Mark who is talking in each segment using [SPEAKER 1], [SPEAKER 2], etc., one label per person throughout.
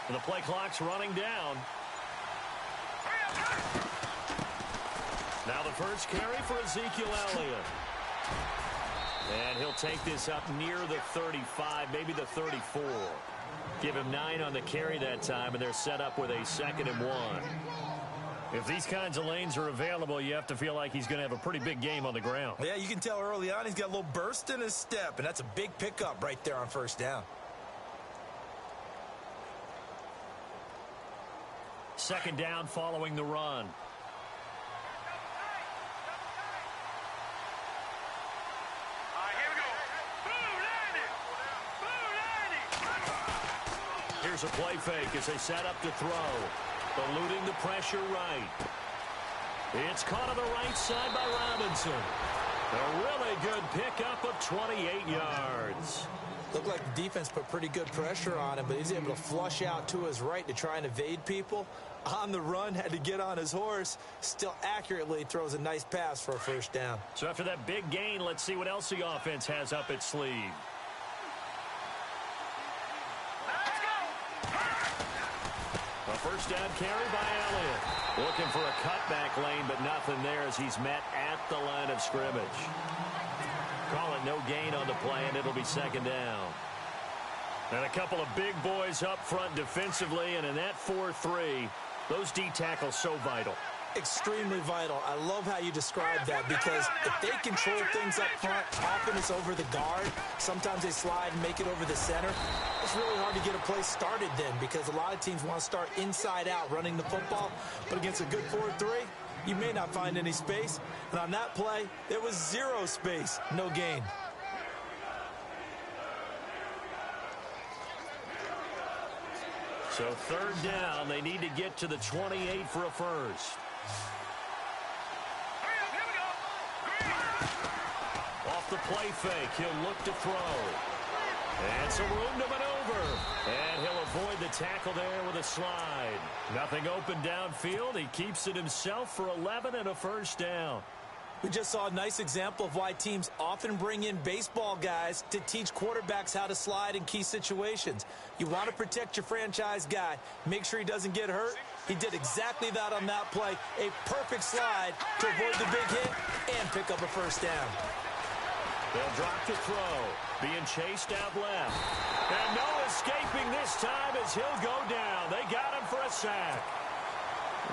[SPEAKER 1] The play clock's running down. Now the first carry for Ezekiel Elliott. And he'll take this up near the 35, maybe the 34. Give him 9 on the carry that time, and they're set up with a 2nd and 1. If these kinds of lanes are available, you have to feel like he's going to have a pretty big game on the ground.
[SPEAKER 2] Yeah, you can tell early on he's got a little burst in his step, and that's a big pickup right there on first down.
[SPEAKER 1] 2nd down following the run. Here's a play fake as they set up to throw. Eluding the pressure right. It's caught on the right side by Robinson. A really good pickup of 28 yards.
[SPEAKER 3] Looked like the defense put pretty good pressure on him, but he's able to flush out to his right to try and evade people. On the run, had to get on his horse. Still accurately throws a nice pass for a first down.
[SPEAKER 1] So after that big gain, let's see what else the offense has up its sleeve. A first down carry by Elliott. Looking for a cutback lane, but nothing there as he's met at the line of scrimmage. Call it no gain on the play, and it'll be 2nd down. And a couple of big boys up front defensively, and in that 4-3, those D tackles so vital.
[SPEAKER 3] Extremely vital. I love how you describe that, because if they control things up front, often it's over the guard. Sometimes they slide and make it over the center. It's really hard to get a play started then, because a lot of teams want to start inside out running the football. But against a good 4-3, you may not find any space. And on that play, there was 0 space. No gain.
[SPEAKER 1] So 3rd down, they need to get to the 28 for a first. Off the play fake, he'll look to throw. And some room to maneuver. And he'll avoid the tackle there with a slide. Nothing open downfield. He keeps it himself for 11 and a first down.
[SPEAKER 3] We just saw a nice example of why teams often bring in baseball guys to teach quarterbacks how to slide in key situations. You want to protect your franchise guy. Make sure he doesn't get hurt. He did exactly that on that play. A perfect slide to avoid the big hit and pick up a first down.
[SPEAKER 1] They'll drop to throw. Being chased out left. And no escaping this time as he'll go down. They got him for a sack.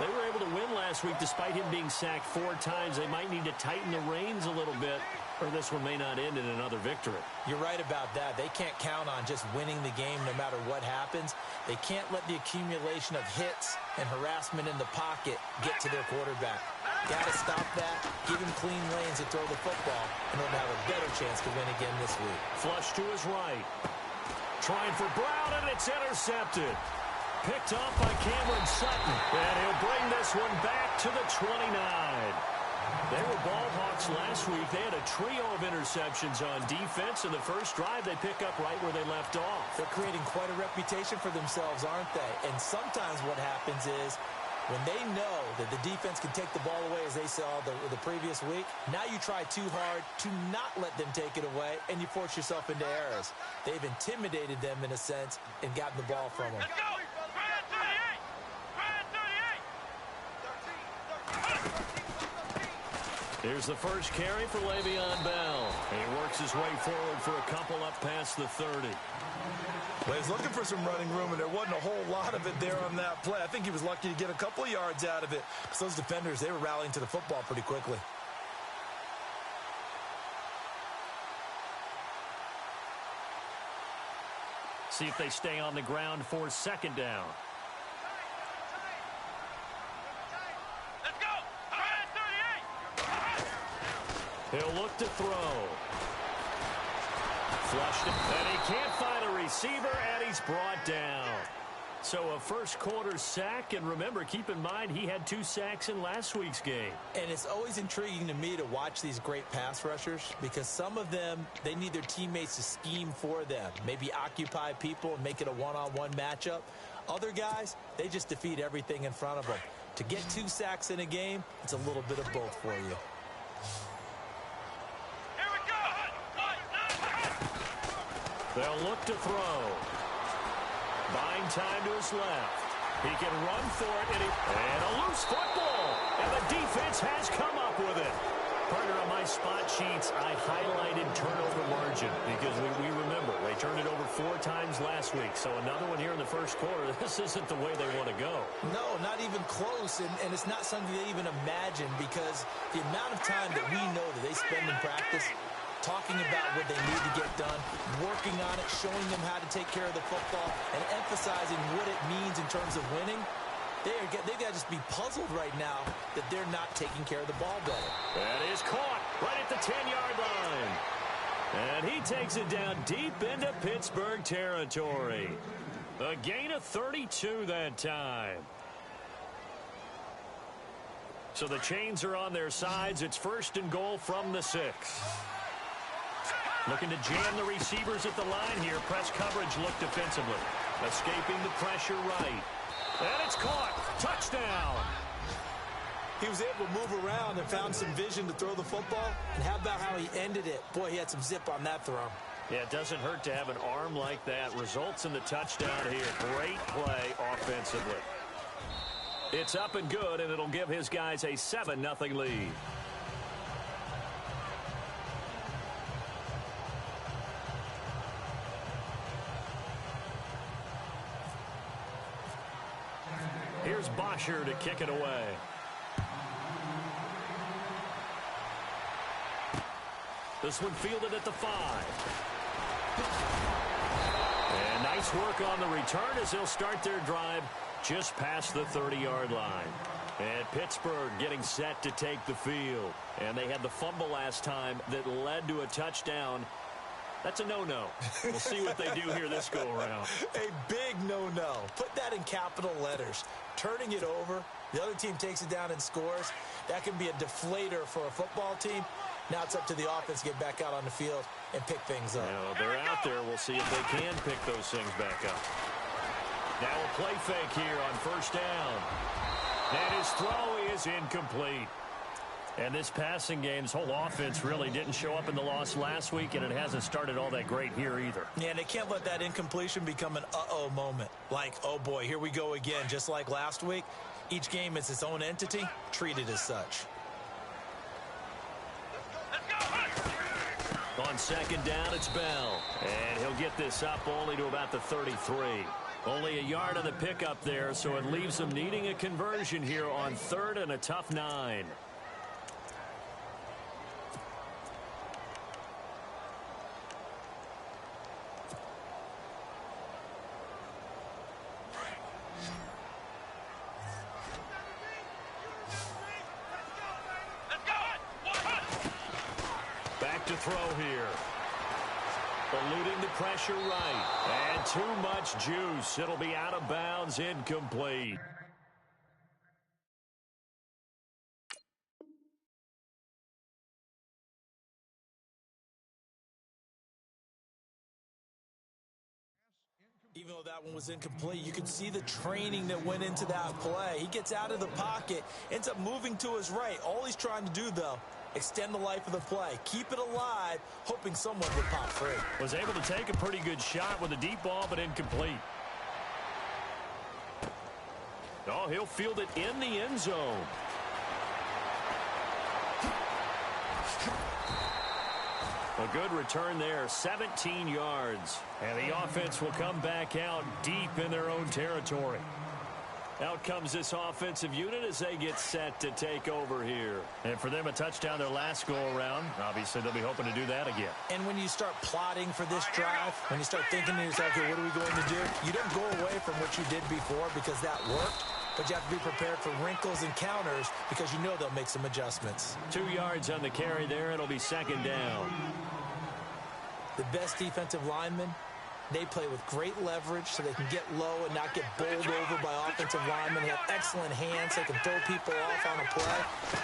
[SPEAKER 1] They were able to win last week despite him being sacked 4 times. They might need to tighten the reins a little bit, or this one may not end in another victory.
[SPEAKER 3] You're right about that. They can't count on just winning the game no matter what happens. They can't let the accumulation of hits and harassment in the pocket get to their quarterback. Got to stop that, give him clean lanes to throw the football in order to have a better chance to win again this week.
[SPEAKER 1] Flush to his right. Trying for Brown, and it's intercepted. Picked off by Cameron Sutton. And he'll bring this one back to the 29. They were ball hawks last week. They had a trio of interceptions on defense. In the first drive, they pick up right where they left off.
[SPEAKER 3] They're creating quite a reputation for themselves, aren't they? And sometimes what happens is when they know that the defense can take the ball away, as they saw the previous week, now you try too hard to not let them take it away, and you force yourself into errors. They've intimidated them in a sense and gotten the ball from them.
[SPEAKER 1] Here's the first carry for Le'Veon Bell. And he works his way forward for a couple up past the 30.
[SPEAKER 2] Well, he's looking for some running room, and there wasn't a whole lot of it there on that play. I think he was lucky to get a couple of yards out of it, because those defenders, they were rallying to the football pretty quickly.
[SPEAKER 1] See if they stay on the ground for 2nd down. He'll look to throw. Flushed it, and he can't find a receiver, and he's brought down. So a first quarter sack, and remember, keep in mind, he had 2 sacks in last week's game.
[SPEAKER 3] And it's always intriguing to me to watch these great pass rushers, because some of them, they need their teammates to scheme for them. Maybe occupy people and make it a one-on-one matchup. Other guys, they just defeat everything in front of them. To get 2 sacks in a game, it's a little bit of both for you.
[SPEAKER 1] They'll look to throw. buying time to his left. He can run for it, and a loose football. And the defense has come up with it. Partner, on my spot sheets, I highlighted turnover margin because we remember they turned it over 4 times last week. So another one here in the first quarter. This isn't the way they want to go.
[SPEAKER 3] No, not even close, and it's not something they even imagine because the amount of time that we know that they spend in practice talking about what they need to get done, working on it, showing them how to take care of the football, and emphasizing what it means in terms of winning. They've got to just be puzzled right now that they're not taking care of the ball better.
[SPEAKER 1] That is caught right at the 10-yard line. And he takes it down deep into Pittsburgh territory. A gain of 32 that time. So the chains are on their sides. It's 1st and goal from the 6. Looking to jam the receivers at the line here. Press coverage look defensively. Escaping the pressure right. And it's caught. Touchdown.
[SPEAKER 3] He was able to move around and found some vision to throw the football. And how about how he ended it? Boy, he had some zip on that throw.
[SPEAKER 1] Yeah, it doesn't hurt to have an arm like that. Results in the touchdown here. Great play offensively. It's up and good, and it'll give his guys a 7-0 lead. Here's Bosher to kick it away. This one fielded at the 5. And nice work on the return as they'll start their drive just past the 30-yard line. And Pittsburgh getting set to take the field. And they had the fumble last time that led to a touchdown. That's a no-no. We'll see what they do here this go-around.
[SPEAKER 3] A big no-no. Put that in capital letters. Turning it over, the other team takes it down and scores. That can be a deflator for a football team. Now it's up to the offense to get back out on the field and pick things up.
[SPEAKER 1] They're out there. We'll see if they can pick those things back up. Now a play fake here on 1st down. And his throw is incomplete. And this passing game, this whole offense really didn't show up in the loss last week, and it hasn't started all that great here either.
[SPEAKER 3] Yeah, and they can't let that incompletion become an uh-oh moment. Like, oh boy, here we go again, just like last week. Each game is its own entity, treated as such.
[SPEAKER 1] On 2nd down, it's Bell. And he'll get this up only to about the 33. Only a yard on the pickup there, so it leaves them needing a conversion here on 3rd and a tough 9. Back to throw here. Eluding the pressure right. And too much juice. It'll be out of bounds, incomplete.
[SPEAKER 3] Even though that one was incomplete, you could see the training that went into that play. He gets out of the pocket, ends up moving to his right. All he's trying to do, though, extend the life of the play. Keep it alive, hoping someone would pop free.
[SPEAKER 1] Was able to take a pretty good shot with a deep ball, but incomplete. Oh, he'll field it in the end zone. A good return there, 17 yards. And the offense will come back out deep in their own territory. Out comes this offensive unit as they get set to take over here. And for them, a touchdown their last go-around. Obviously, they'll be hoping to do that again.
[SPEAKER 3] And when you start plotting for this drive, when you start thinking to yourself, okay, what are we going to do? You don't go away from what you did before because that worked. But you have to be prepared for wrinkles and counters because you know they'll make some adjustments.
[SPEAKER 1] 2 yards on the carry there. It'll be 2nd down.
[SPEAKER 3] The best defensive linemen, they play with great leverage so they can get low and not get bowled over by offensive linemen. They have excellent hands. They can throw people off on a play.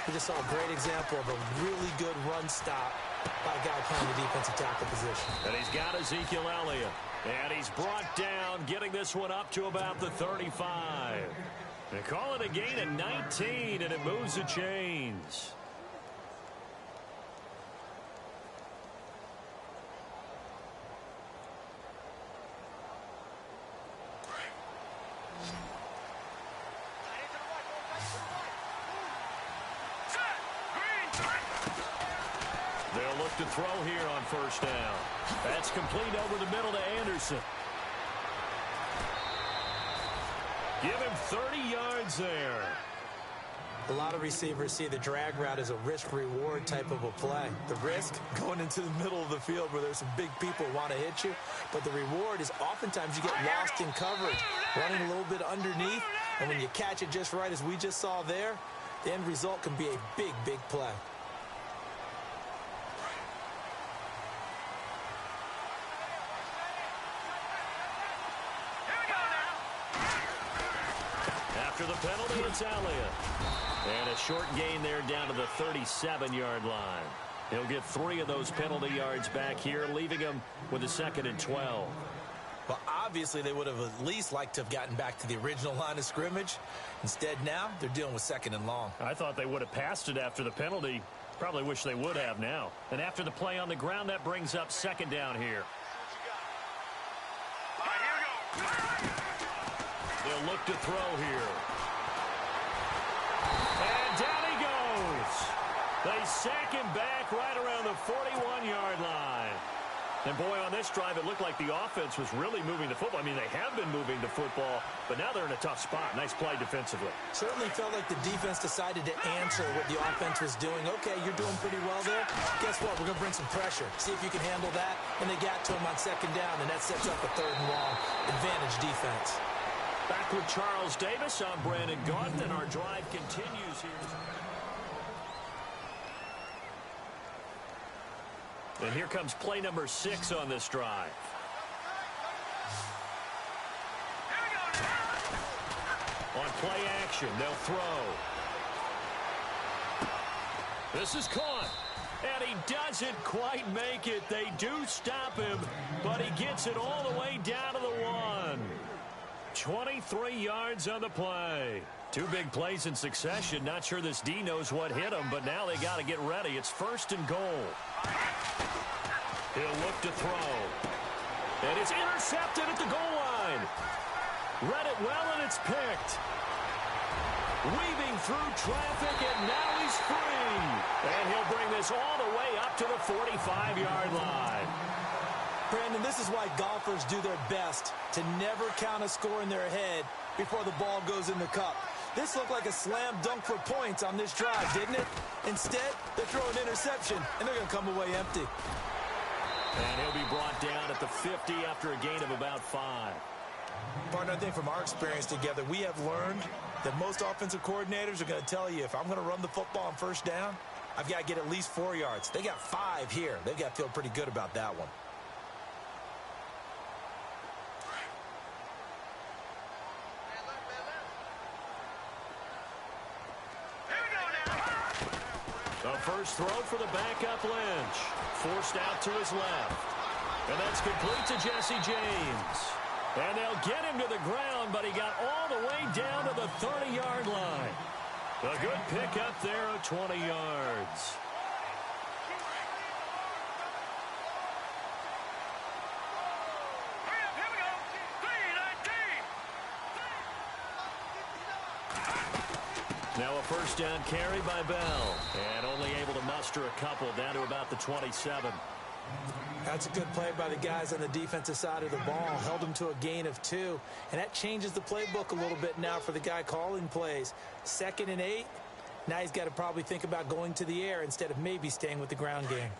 [SPEAKER 3] We just saw a great example of a really good run stop by a guy playing the defensive tackle position.
[SPEAKER 1] And he's got Ezekiel Elliott. And he's brought down, getting this one up to about the 35. They call it a gain of 19, and it moves the chains. look to throw here on first down. That's complete over the middle to Anderson. Give him 30 yards there.
[SPEAKER 3] A lot of receivers see the drag route as a risk-reward type of a play. The risk, going into the middle of the field where there's some big people who want to hit you. But the reward is oftentimes you get lost in coverage, running a little bit underneath. And when you catch it just right, as we just saw there, the end result can be a big, big play.
[SPEAKER 1] After the penalty, it's Elliott. And a short gain there down to the 37-yard line. He'll get 3 of those penalty yards back here, leaving him with a 2nd and 12.
[SPEAKER 2] Well, obviously, they would have at least liked to have gotten back to the original line of scrimmage. Instead, now, they're dealing with 2nd and long.
[SPEAKER 1] I thought they would have passed it after the penalty. Probably wish they would have now. And after the play on the ground, that brings up 2nd down here. They'll look to throw here. And down he goes. They sack him back right around the 41-yard line. And, boy, on this drive, it looked like the offense was really moving the football. I mean, they have been moving the football, but now they're in a tough spot. Nice play defensively.
[SPEAKER 3] Certainly felt like the defense decided to answer what the offense was doing. Okay, you're doing pretty well there. Guess what? We're going to bring some pressure. See if you can handle that. And they got to him on 2nd down, and that sets up a 3rd and long. Advantage defense.
[SPEAKER 1] Back with Charles Davis. I'm Brandon Gaudin, and our drive continues here. And here comes play number 6 on this drive. On play action, they'll throw. This is caught. And he doesn't quite make it. They do stop him, but he gets it all the way down to the 1. 23 yards on the play. 2 big plays in succession. Not sure this D knows what hit him, but now they got to get ready. It's 1st and goal. He'll look to throw. And it's intercepted at the goal line. Read it well, and it's picked. Weaving through traffic, and now he's free. And he'll bring this all the way up to the 45-yard line.
[SPEAKER 3] Brandon, this is why golfers do their best to never count a score in their head before the ball goes in the cup. This looked like a slam dunk for points on this drive, didn't it? Instead, they throw an interception, and they're going to come away empty.
[SPEAKER 1] And he'll be brought down at the 50 after a gain of about 5.
[SPEAKER 2] Partner, I think from our experience together, we have learned that most offensive coordinators are going to tell you, if I'm going to run the football on 1st down, I've got to get at least 4 yards. They got 5 here. They've got to feel pretty good about that one.
[SPEAKER 1] The first throw for the backup Lynch. Forced out to his left. And that's complete to Jesse James. And they'll get him to the ground, but he got all the way down to the 30-yard line. A good pickup there of 20 yards. Now a 1st down carry by Bell. And only able to muster a couple down to about the 27.
[SPEAKER 3] That's a good play by the guys on the defensive side of the ball. Held them to a gain of 2. And that changes the playbook a little bit now for the guy calling plays. 2nd and 8. Now he's got to probably think about going to the air instead of maybe staying with the ground game.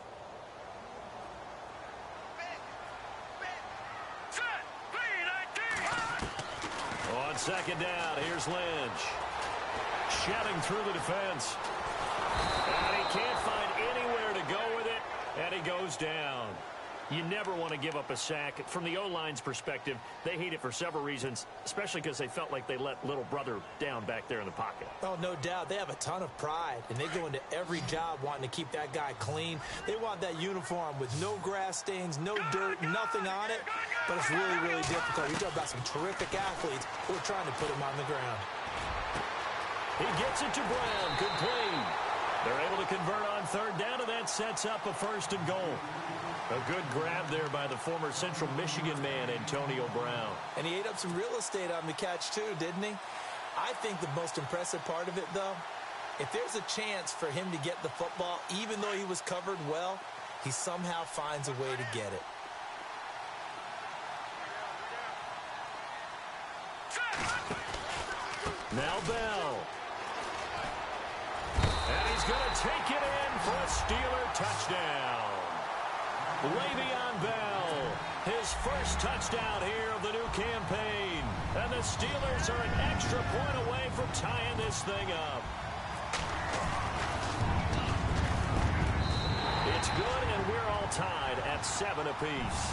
[SPEAKER 1] On 2nd down, here's Lynch. Shedding through the defense. And he can't find anywhere to go with it. And he goes down. You never want to give up a sack. From the O-line's perspective, they hate it for several reasons, especially because they felt like they let little brother down back there in the pocket.
[SPEAKER 3] Oh, no doubt. They have a ton of pride, and they go into every job wanting to keep that guy clean. They want that uniform with no grass stains, no dirt, nothing on it. But it's really, really difficult. You're talking about some terrific athletes who are trying to put him on the ground.
[SPEAKER 1] He gets it to Brown. Complete. They're able to convert on 3rd down, and that sets up a 1st and goal. A good grab there by the former Central Michigan man, Antonio Brown.
[SPEAKER 3] And he ate up some real estate on the catch, too, didn't he? I think the most impressive part of it, though, if there's a chance for him to get the football, even though he was covered well,
[SPEAKER 2] he somehow finds a way to get it.
[SPEAKER 1] Now Bell. And he's going to take it in for a Steeler touchdown. Le'Veon Bell, his first touchdown here of the new campaign. And the Steelers are an extra point away from tying this thing up. It's good, and we're all tied at 7 apiece.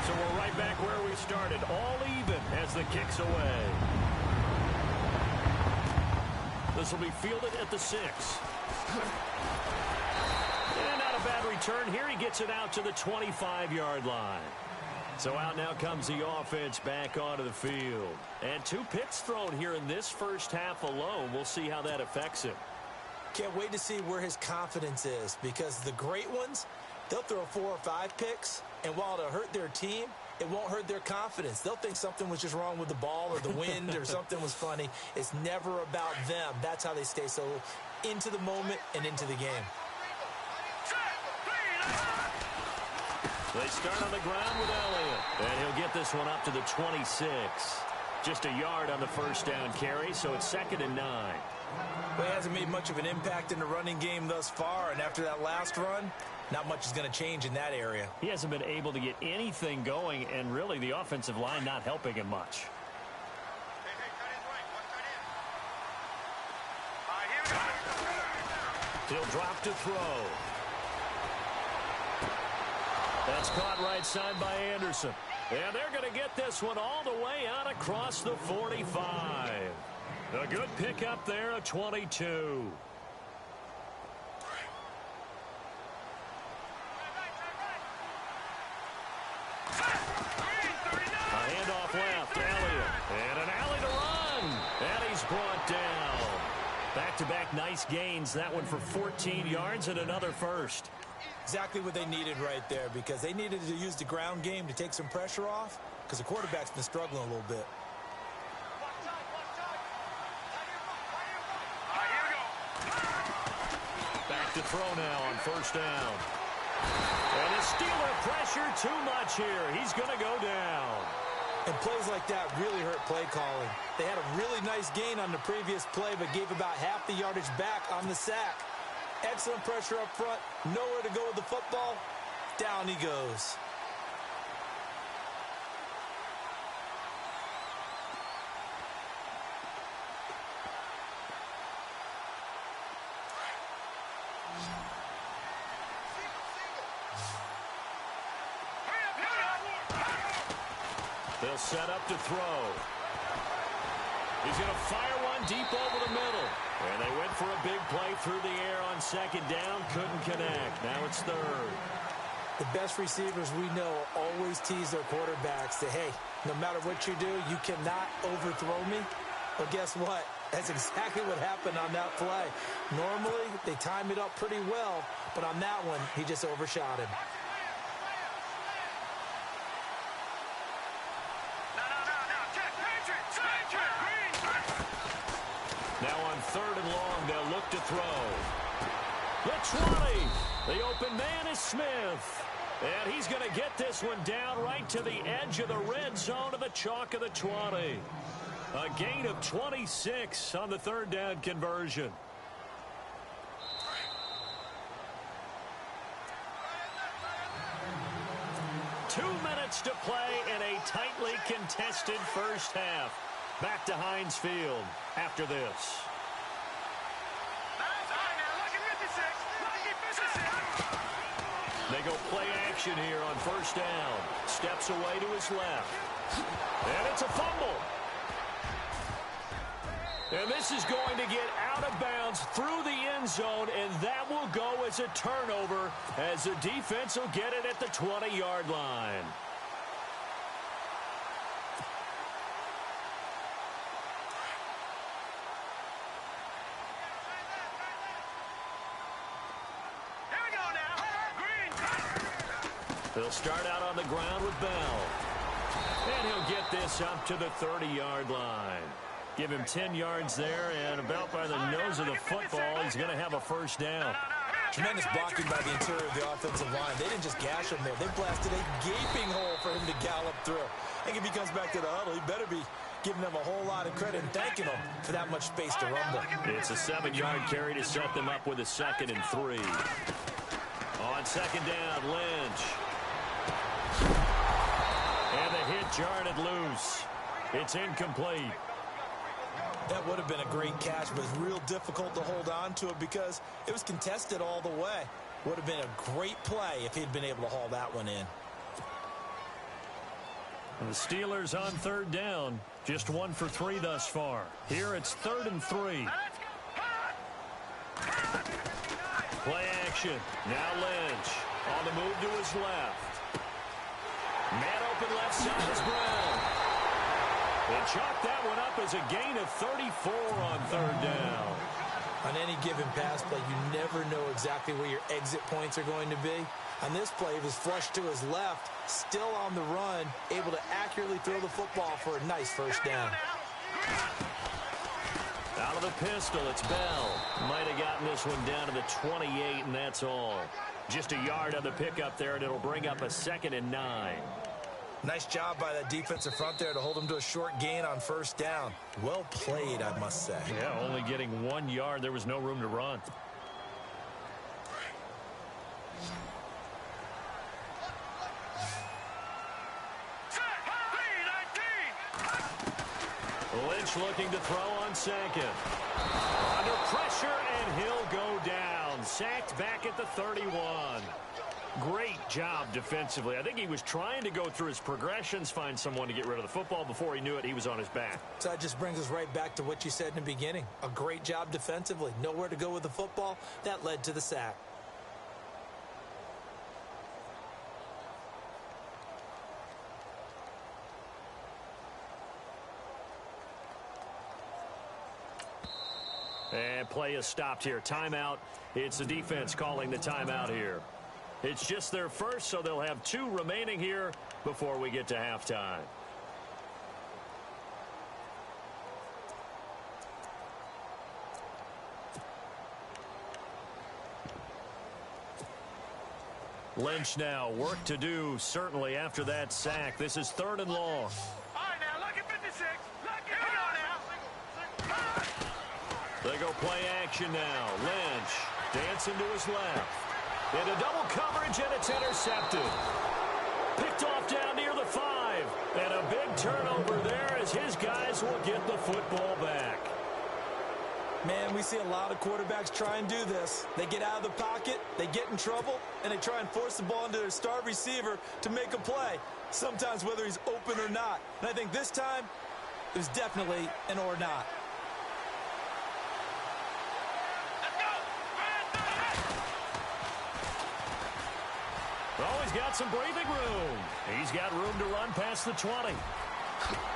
[SPEAKER 1] So we're right back where we started, all even as the kick's away. This will be fielded at the 6. And not a bad return here. He gets it out to the 25-yard line. So out now comes the offense back onto the field. And 2 picks thrown here in this first half alone. We'll see how that affects him.
[SPEAKER 2] Can't wait to see where his confidence is, because the great ones, they'll throw 4 or 5 picks, and while it'll hurt their team, it won't hurt their confidence. They'll think something was just wrong with the ball or the wind or something was funny. It's never about them. That's how they stay so into the moment and into the game.
[SPEAKER 1] They start on the ground with Elliott, and he'll get this one up to the 26. Just a yard on the first down carry, so it's 2nd and 9.
[SPEAKER 2] Well, he hasn't made much of an impact in the running game thus far, and after that last run, not much is going to change in that area.
[SPEAKER 1] He hasn't been able to get anything going, and really the offensive line not helping him much. He'll drop to throw. That's caught right side by Anderson. And they're going to get this one all the way out across the 45. A good pickup there, a 22. A handoff left, Elliott. And an alley to run. And he's brought down. Back-to-back nice gains. That one for 14 yards and another first.
[SPEAKER 2] Exactly what they needed right there, because they needed to use the ground game to take some pressure off, because the quarterback's been struggling a little bit.
[SPEAKER 1] Back to throw now on first down. And the Steeler pressure too much here. He's going to go down.
[SPEAKER 2] And plays like that really hurt play calling. They had a really nice gain on the previous play, but gave about half the yardage back on the sack. Excellent pressure up front. Nowhere to go with the football. Down he goes.
[SPEAKER 1] They'll set up to throw. He's going to fire one deep over the middle. And they went for a big play through the air on second down. Couldn't connect. Now it's third.
[SPEAKER 2] The best receivers we know always tease their quarterbacks that, hey, no matter what you do, you cannot overthrow me. Well, guess what? That's exactly what happened on that play. Normally, they time it up pretty well, but on that one, he just overshot him.
[SPEAKER 1] Now on 3rd and long, they'll look to throw. The 20. The open man is Smith. And he's going to get this one down right to the edge of the red zone of the chalk of the 20. A gain of 26 on the 3rd down conversion. Two minutes to play in a tightly contested first half. Back to Heinz Field after this. They go play action here on first down. Steps away to his left. And it's a fumble. And this is going to get out of bounds through the end zone, and that will go as a turnover as the defense will get it at the 20-yard line. They'll start out on the ground with Bell. And he'll get this up to the 30-yard line. Give him 10 yards there, and about by the nose of the football, he's going to have a first down.
[SPEAKER 2] Tremendous blocking by the interior of the offensive line. They didn't just gash him there. They blasted a gaping hole for him to gallop through. I think if he comes back to the huddle, he better be giving them a whole lot of credit and thanking them for that much space to rumble.
[SPEAKER 1] It's a 7-yard carry to set them up with a 2nd and 3. On 2nd down, Lynch. And the hit jarred it loose. It's incomplete.
[SPEAKER 2] That would have been a great catch, but it's real difficult to hold on to it because it was contested all the way. Would have been a great play if he'd been able to haul that one in.
[SPEAKER 1] And the Steelers on 3rd down. Just 1 for 3 thus far. Here it's 3rd and 3. Play action. Now Lynch on the move to his left. Man open left side is Brown. And chalk that one up as a gain of 34 on 3rd down.
[SPEAKER 2] On any given pass play, you never know exactly where your exit points are going to be. On this play, he was flushed to his left, still on the run, able to accurately throw the football for a nice first down.
[SPEAKER 1] Out of the pistol, it's Bell. Might have gotten this one down to the 28, and that's all. Just a yard on the pickup there, and it'll bring up a 2nd and 9.
[SPEAKER 2] Nice job by that defensive front there to hold him to a short gain on 1st down. Well played, I must say.
[SPEAKER 1] Yeah, only getting 1 yard. There was no room to run. Lynch looking to throw on 2nd. Under pressure, and he'll go down. Sacked back at the 31. Great job defensively. I think he was trying to go through his progressions, find someone to get rid of the football. Before he knew it, he was on his back.
[SPEAKER 2] So that just brings us right back to what you said in the beginning. A great job defensively. Nowhere to go with the football. That led to the sack.
[SPEAKER 1] And play is stopped here. Timeout. It's the defense calling the timeout here. It's just their first, so they'll have 2 remaining here before we get to halftime. Lynch now. Work to do, certainly, after that sack. This is 3rd and long.
[SPEAKER 4] All right, now, look at 56. Look at now.
[SPEAKER 1] They go play action now. Lynch dancing to his left. Into double coverage, and it's intercepted. Picked off down near the 5. And a big turnover there as his guys will get the football back.
[SPEAKER 2] Man, we see a lot of quarterbacks try and do this. They get out of the pocket, they get in trouble, and they try and force the ball into their star receiver to make a play, sometimes whether he's open or not. And I think this time, it was definitely an or not.
[SPEAKER 1] Oh, he's got some breathing room. He's got room to run past the 20.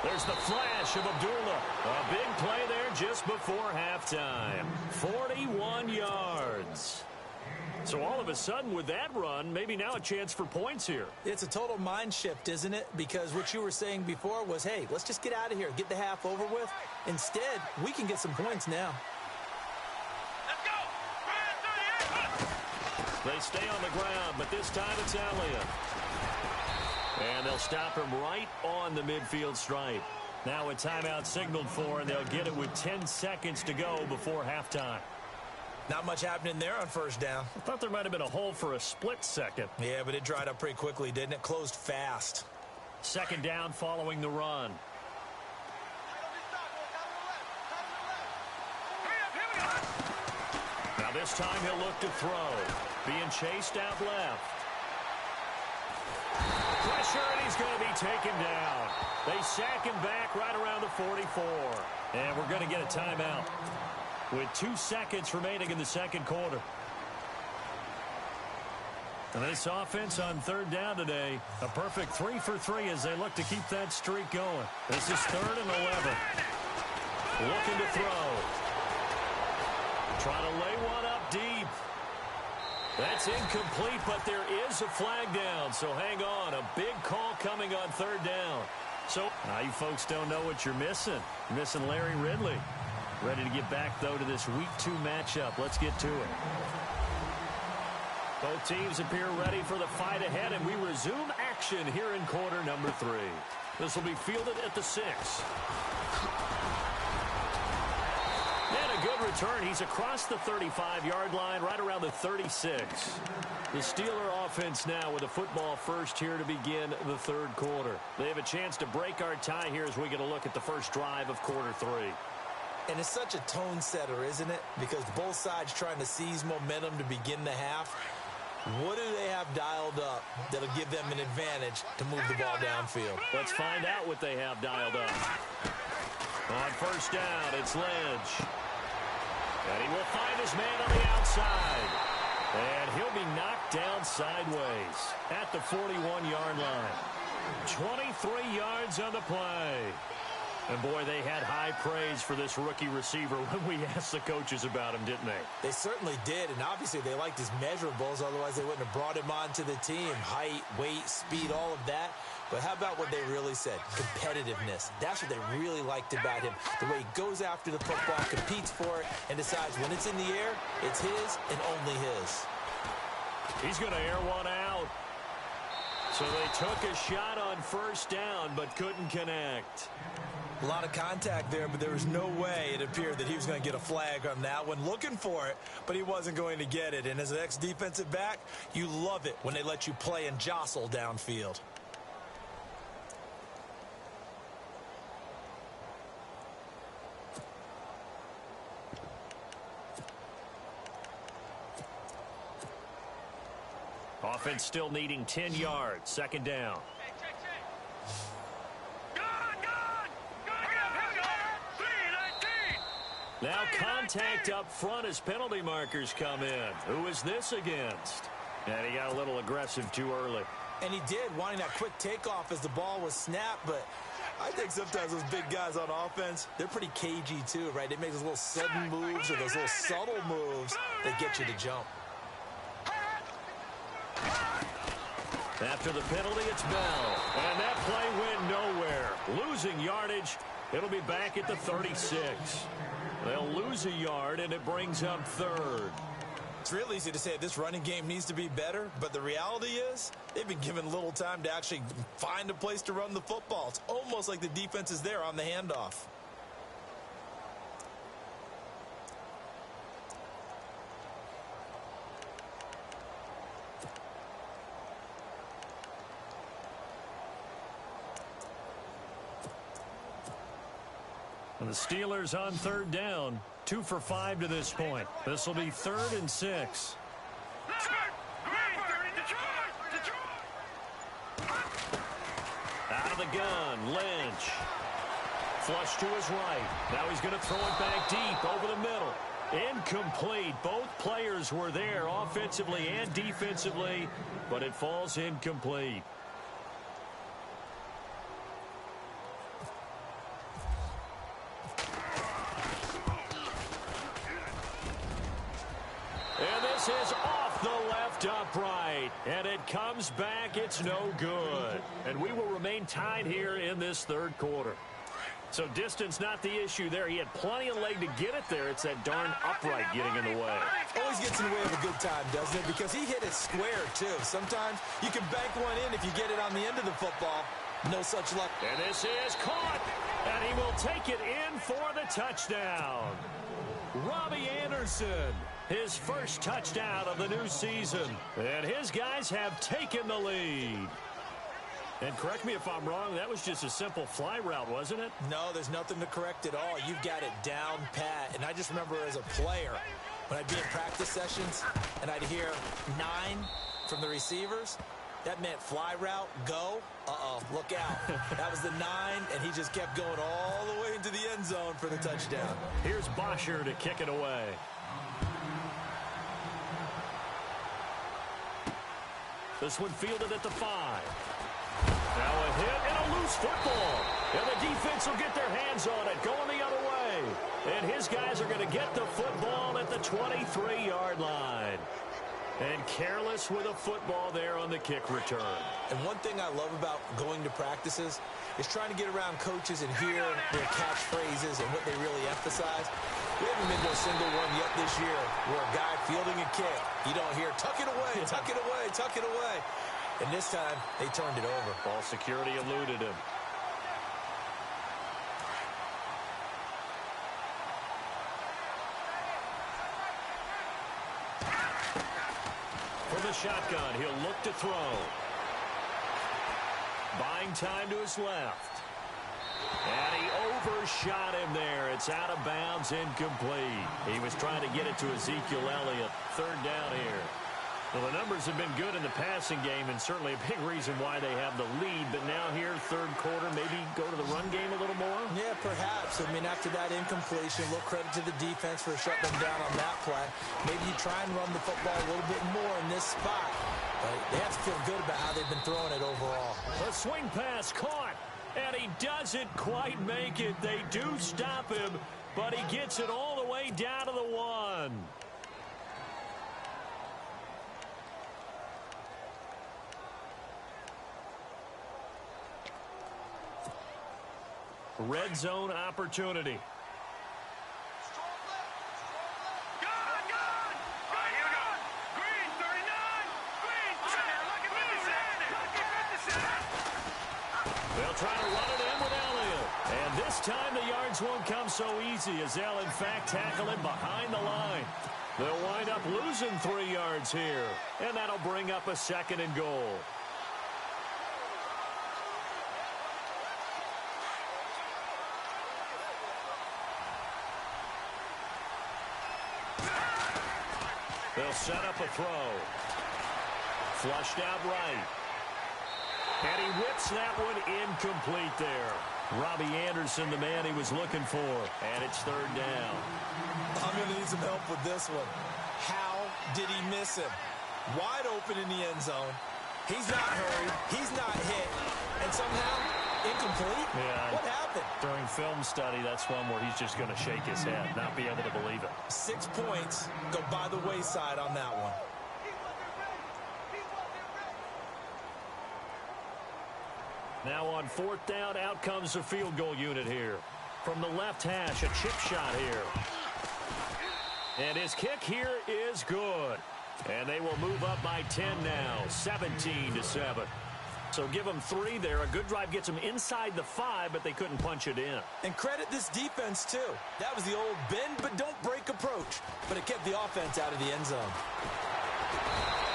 [SPEAKER 1] There's the flash of Abdullah. A big play there just before halftime. 41 yards. So all of a sudden with that run, maybe now a chance for points here.
[SPEAKER 2] It's a total mind shift, isn't it? Because what you were saying before was, hey, let's just get out of here, get the half over with. Instead, we can get some points now.
[SPEAKER 1] They stay on the ground, but this time it's Elliott. And they'll stop him right on the midfield stripe. Now a timeout signaled for, and they'll get it with 10 seconds to go before halftime.
[SPEAKER 2] Not much happening there on 1st down.
[SPEAKER 1] I thought there might have been a hole for a split second.
[SPEAKER 2] Yeah, but it dried up pretty quickly, didn't it? Closed fast.
[SPEAKER 1] 2nd down following the run. Now this time he'll look to throw. Being chased out left. Pressure, and he's going to be taken down. They sack him back right around the 44. And we're going to get a timeout with 2 seconds remaining in the 2nd quarter. And this offense on 3rd down today, a perfect 3 for 3 as they look to keep that streak going. This is 3rd and 11. Looking to throw. Trying to lay one up deep. That's incomplete, but there is a flag down, so hang on. A big call coming on 3rd down. So, now you folks don't know what you're missing. You're missing Larry Ridley. Ready to get back, though, to this Week 2 matchup. Let's get to it. Both teams appear ready for the fight ahead, and we resume action here in quarter number 3. This will be fielded at the 6. And a good return. He's across the 35-yard line, right around the 36. The Steeler offense now with a football first here to begin the third quarter. They have a chance to break our tie here as we get a look at the first drive of quarter 3.
[SPEAKER 3] And it's such a tone setter, isn't it? Because both sides trying to seize momentum to begin the half. What do they have dialed up that'll give them an advantage to move the ball downfield?
[SPEAKER 1] Let's find out what they have dialed up. On first down, it's Lynch. And he will find his man on the outside. And he'll be knocked down sideways at the 41-yard line. 23 yards on the play. And, boy, they had high praise for this rookie receiver when we asked the coaches about him, didn't they?
[SPEAKER 3] They certainly did, and obviously they liked his measurables. Otherwise, they wouldn't have brought him onto the team. Height, weight, speed, all of that. But how about what they really said? Competitiveness. That's what they really liked about him. The way he goes after the football, competes for it, and decides when it's in the air, it's his and only his.
[SPEAKER 1] He's going to air one out. So they took a shot on first down, but couldn't connect.
[SPEAKER 2] A lot of contact there, but there was no way it appeared that he was going to get a flag on that one. Looking for it, but he wasn't going to get it. And as an ex-defensive back, you love it when they let you play and jostle downfield.
[SPEAKER 1] Offense still needing 10 yards. Second down. Now contact up front as penalty markers come in. Who is this against? And he got a little aggressive too early.
[SPEAKER 3] And he did, wanting that quick takeoff as the ball was snapped, but
[SPEAKER 2] I think sometimes those big guys on offense,
[SPEAKER 3] they're pretty cagey too, right? They make those little sudden moves or those little subtle moves that get you to jump.
[SPEAKER 1] After the penalty, it's Bell. And that play went nowhere. Losing yardage. It'll be back at the 36. They'll lose a yard, and it brings up third.
[SPEAKER 2] It's real easy to say this running game needs to be better, but the reality is they've been given little time to actually find a place to run the football. It's almost like the defense is there on the handoff.
[SPEAKER 1] And the Steelers on third down. 2 for 5 to this point. This will be 3rd and 6. Out of the gun, Lynch. Flush to his right. Now he's going to throw it back deep over the middle. Incomplete. Both players were there offensively and defensively, but it falls incomplete. And this is off the left upright. And it comes back. It's no good. And we will remain tied here in this third quarter. So distance not the issue there. He had plenty of leg to get it there. It's that darn upright getting in the way.
[SPEAKER 3] Always gets in the way of a good time, doesn't it? Because he hit it square, too. Sometimes you can bank one in if you get it on the end of the football. No such luck.
[SPEAKER 1] And this is caught. And he will take it in for the touchdown. Robbie Anderson, his first touchdown of the new season. And his guys have taken the lead. And correct me if I'm wrong, that was just a simple fly route, wasn't it?
[SPEAKER 3] No, there's nothing to correct at all. You've got it down pat. And I just remember as a player, when I'd be in practice sessions and I'd hear 9 from the receivers, that meant fly route, go. Uh-oh, look out. That was the 9, and he just kept going all the way into the end zone for the touchdown.
[SPEAKER 1] Here's Bosher to kick it away. This one fielded at the 5. Now a hit and a loose football. And the defense will get their hands on it, going the other way. And his guys are going to get the football at the 23-yard line. And careless with a football there on the kick return.
[SPEAKER 3] And one thing I love about going to practices is trying to get around coaches and hear their catchphrases and what they really emphasize. We haven't been to a single one yet this year where a guy fielding a kick, you don't hear, tuck it away, tuck it away, tuck it away. And this time, they turned it over.
[SPEAKER 1] Ball security eluded him. From the shotgun, he'll look to throw. Buying time to his left. And he overshot him there. It's out of bounds, incomplete. He was trying to get it to Ezekiel Elliott. Third down here. Well, the numbers have been good in the passing game, and certainly a big reason why they have the lead. But now here, third quarter, maybe go to the run game a little more?
[SPEAKER 3] Yeah, perhaps. I mean, after that incompletion, a little credit to the defense for shutting them down on that play. Maybe you try and run the football a little bit more in this spot. But they have to feel good about how they've been throwing it overall.
[SPEAKER 1] A swing pass caught, and he doesn't quite make it. They do stop him, but he gets it all the way down to the 1. Red zone opportunity.
[SPEAKER 4] Green, 39. Green, lucky 56.
[SPEAKER 1] They'll try to run it in with Elliott. And this time the yards won't come so easy as they'll, in fact, tackle him behind the line. They'll wind up losing 3 yards here. And that'll bring up a 2nd and goal. They'll set up a throw. Flushed out right. And he whips that one incomplete there. Robbie Anderson, the man he was looking for. And it's 3rd down.
[SPEAKER 3] I'm going to need some help with this one. How did he miss him? Wide open in the end zone. He's not hurried. He's not hit. And somehow, incomplete?
[SPEAKER 1] Yeah.
[SPEAKER 3] What happened?
[SPEAKER 1] During film study, that's one where he's just going to shake his head, not be able to believe it.
[SPEAKER 3] 6 points go by the wayside on that one.
[SPEAKER 1] Now on 4th down, out comes the field goal unit here. From the left hash, a chip shot here. And his kick here is good. And they will move up by 10 now, 17-7. So give them 3 there. A good drive gets them inside the 5, but they couldn't punch it in.
[SPEAKER 3] And credit this defense, too. That was the old bend but don't break approach. But it kept the offense out of the end zone.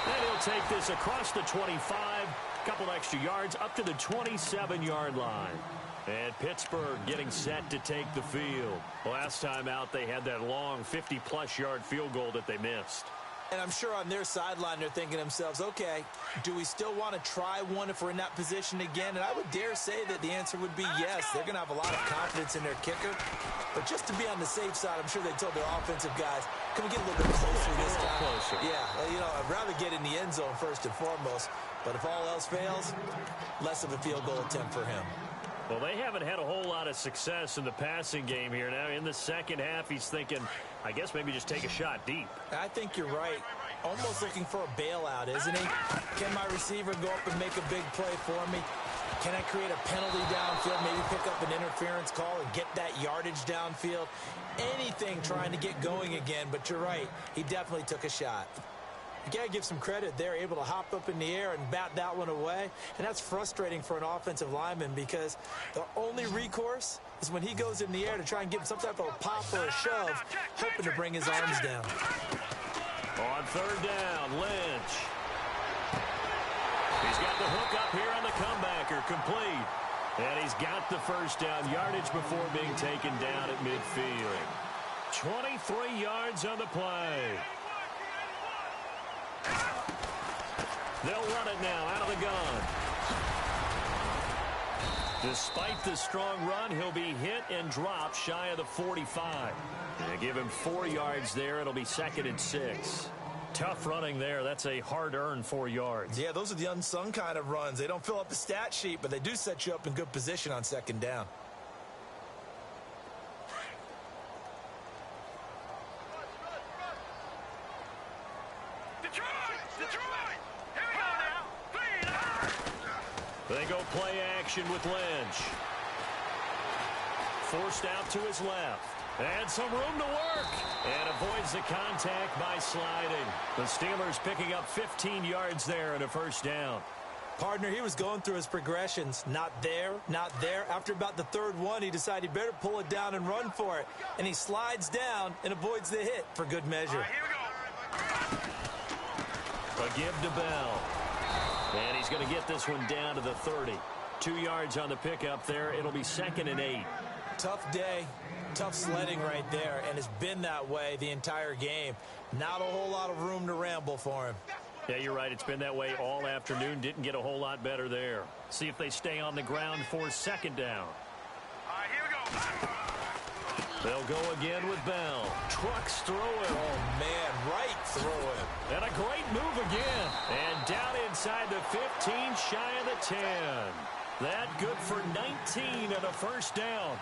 [SPEAKER 1] And he'll take this across the 25, a couple extra yards, up to the 27-yard line. And Pittsburgh getting set to take the field. Last time out, they had that long 50-plus yard field goal that they missed.
[SPEAKER 3] And I'm sure on their sideline they're thinking to themselves, okay, do we still want to try one if we're in that position again? And I would dare say that the answer would be yes. They're going to have a lot of confidence in their kicker. But just to be on the safe side, I'm sure they told their offensive guys, can we get a little bit closer this time?
[SPEAKER 1] Closer.
[SPEAKER 3] Yeah, well, you know, I'd rather get in the end zone first and foremost. But if all else fails, less of a field goal attempt for him.
[SPEAKER 1] Well, they haven't had a whole lot of success in the passing game here. Now, in the second half, he's thinking, I guess maybe just take a shot deep.
[SPEAKER 3] I think you're right. Almost looking for a bailout, isn't he? Can my receiver go up and make a big play for me? Can I create a penalty downfield, maybe pick up an interference call and get that yardage downfield? Anything trying to get going again, but you're right. He definitely took a shot. You got to give some credit. They're able to hop up in the air and bat that one away. And that's frustrating for an offensive lineman because the only recourse is when he goes in the air to try and give him some type of a pop or a shove, hoping to bring his arms down.
[SPEAKER 1] On 3rd down, Lynch. He's got the hook up here on the comebacker, complete. And he's got the first down yardage before being taken down at midfield. 23 yards on the play. They'll run it now out of the gun. Despite the strong run, he'll be hit and dropped shy of the 45. They give him 4 yards there. It'll be 2nd and 6. Tough running there. That's a hard-earned 4 yards.
[SPEAKER 3] Yeah, those are the unsung kind of runs. They don't fill up the stat sheet, but they do set you up in good position on 2nd down.
[SPEAKER 4] Detroit!
[SPEAKER 1] They go play action with Lynch. Forced out to his left. And some room to work. And avoids the contact by sliding. The Steelers picking up 15 yards there and a first down.
[SPEAKER 3] Partner, he was going through his progressions. Not there, not there. After about the third one, he decided he better pull it down and run for it. And he slides down and avoids the hit for good measure.
[SPEAKER 4] Here we go.
[SPEAKER 1] A give to Bell. And he's going to get this one down to the 30. 2 yards on the pickup there. It'll be 2nd and 8.
[SPEAKER 3] Tough day, tough sledding right there, and it's been that way the entire game. Not a whole lot of room to ramble for him.
[SPEAKER 1] Yeah, you're right. It's been that way all afternoon. Didn't get a whole lot better there. See if they stay on the ground for 2nd down.
[SPEAKER 4] Here we go.
[SPEAKER 1] They'll go again with Bell. Trucks through him.
[SPEAKER 3] Oh, man, right through him.
[SPEAKER 1] And a great move again. And down inside the 15, shy of the 10. That good for 19 and a first down.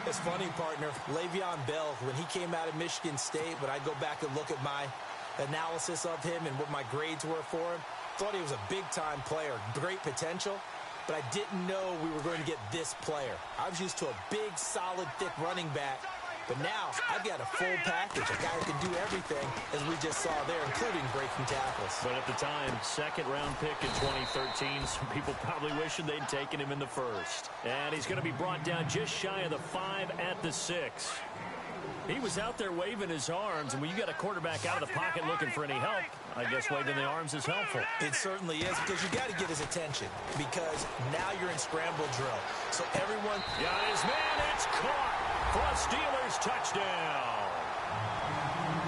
[SPEAKER 3] It's funny, partner. Le'Veon Bell, when he came out of Michigan State, when I go back and look at my analysis of him and what my grades were for him, thought he was a big-time player, great potential, but I didn't know we were going to get this player. I was used to a big, solid, thick running back. But now, I've got a full package, a guy who can do everything, as we just saw there, including breaking tackles.
[SPEAKER 1] But at the time, 2nd-round pick in 2013, some people probably wishing they'd taken him in the first. And he's going to be brought down just shy of the 5 at the 6. He was out there waving his arms, and when you got a quarterback out of the pocket looking for any help, I guess waving the arms is helpful.
[SPEAKER 3] It certainly is, because you got to get his attention, because now you're in scramble drill. So everyone...
[SPEAKER 1] Got his man, it's caught for a Steelers touchdown.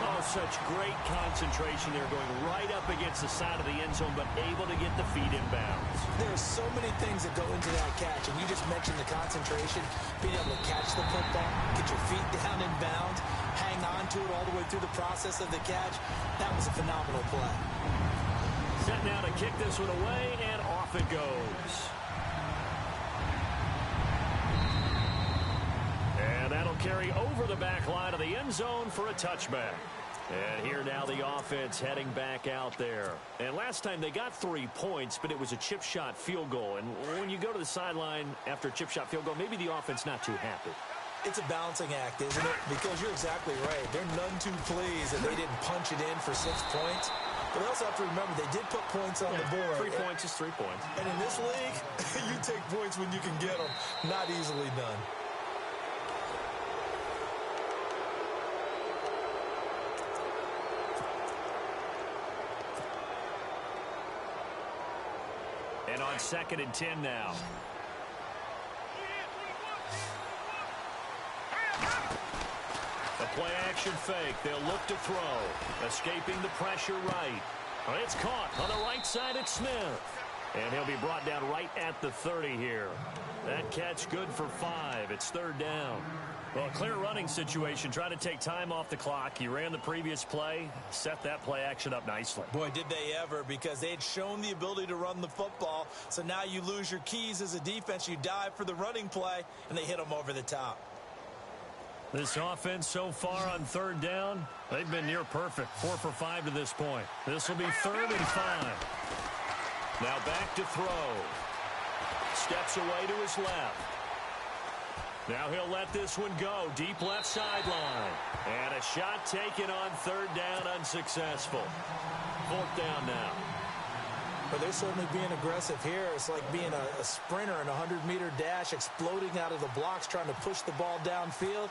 [SPEAKER 1] Oh, such great concentration there, going right up against the side of the end zone, but able to get the feet inbounds.
[SPEAKER 3] There's so many things that go into that catch, and you just mentioned the concentration, being able to catch the football, get your feet down in bounds, hang on to it all the way through the process of the catch. That was a phenomenal play.
[SPEAKER 1] Set now to kick this one away, and off it goes. And that'll carry over the back line of the end zone for a touchback. And here now the offense heading back out there. And last time they got 3 points, but it was a chip shot field goal. And when you go to the sideline after a chip shot field goal, maybe the offense not too happy.
[SPEAKER 3] It's a balancing act, isn't it? Because you're exactly right. They're none too pleased that they didn't punch it in for 6 points. But they also have to remember they did put points on the board.
[SPEAKER 1] 3 points is 3 points.
[SPEAKER 3] And in this league, you take points when you can get them. Not easily done.
[SPEAKER 1] And on 2nd and 10 now. The play action fake. They'll look to throw. Escaping the pressure right. It's caught on the right side at Smith. And he'll be brought down right at the 30 here. That catch good for 5. It's 3rd down. Well, a clear running situation. Trying to take time off the clock. He ran the previous play. Set that play action up nicely.
[SPEAKER 3] Boy, did they ever, because they had shown the ability to run the football. So now you lose your keys as a defense. You dive for the running play, and they hit them over the top.
[SPEAKER 1] This offense so far on 3rd down, they've been near perfect. 4 for 5 to this point. This will be 3rd and 5. Now back to throw. Steps away to his left. Now he'll let this one go. Deep left sideline. And a shot taken on 3rd down, unsuccessful. 4th down now.
[SPEAKER 3] But they're certainly being aggressive here. It's like being a sprinter in a 100-meter dash, exploding out of the blocks, trying to push the ball downfield.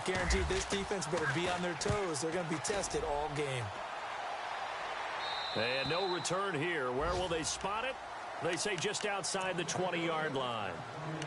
[SPEAKER 3] Guaranteed this defense better be on their toes. They're going to be tested all game.
[SPEAKER 1] And no return here. Where will they spot it? They say just outside the 20-yard line.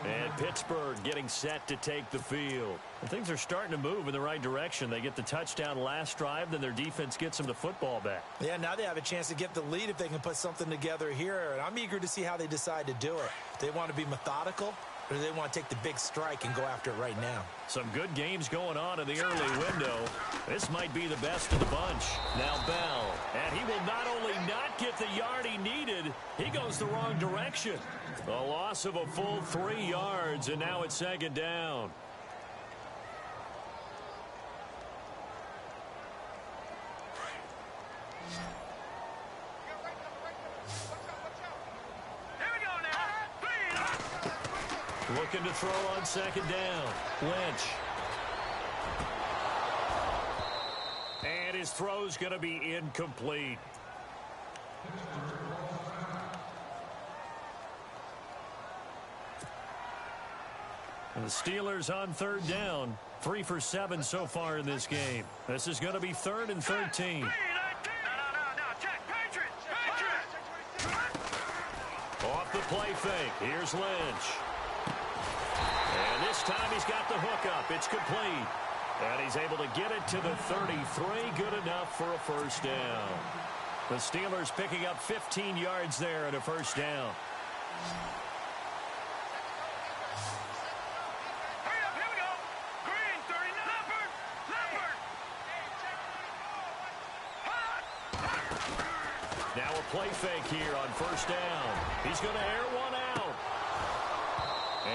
[SPEAKER 1] And Pittsburgh getting set to take the field. And things are starting to move in the right direction. They get the touchdown last drive, then their defense gets them the football back.
[SPEAKER 3] Yeah, now they have a chance to get the lead if they can put something together here. And I'm eager to see how they decide to do it. Do they want to be methodical, or do they want to take the big strike and go after it right now?
[SPEAKER 1] Some good games going on in the early window. This might be the best of the bunch. Now Bell. And he will not only not get the yard he needed, he goes the wrong direction. A loss of a full 3 yards, and now it's 2nd down.
[SPEAKER 4] Here we go now. 3,
[SPEAKER 1] Looking to throw on second down. Lynch. And his throw's going to be incomplete. And the Steelers on third down. 3 for 7 so far in this game. This is going to be 3rd and 13. Off the play fake. Here's Lynch. And this time he's got the hook up. It's complete. And he's able to get it to the 33. Good enough for a first down. The Steelers picking up 15 yards there at a first down. Now a play fake here on first down. He's going to air one out.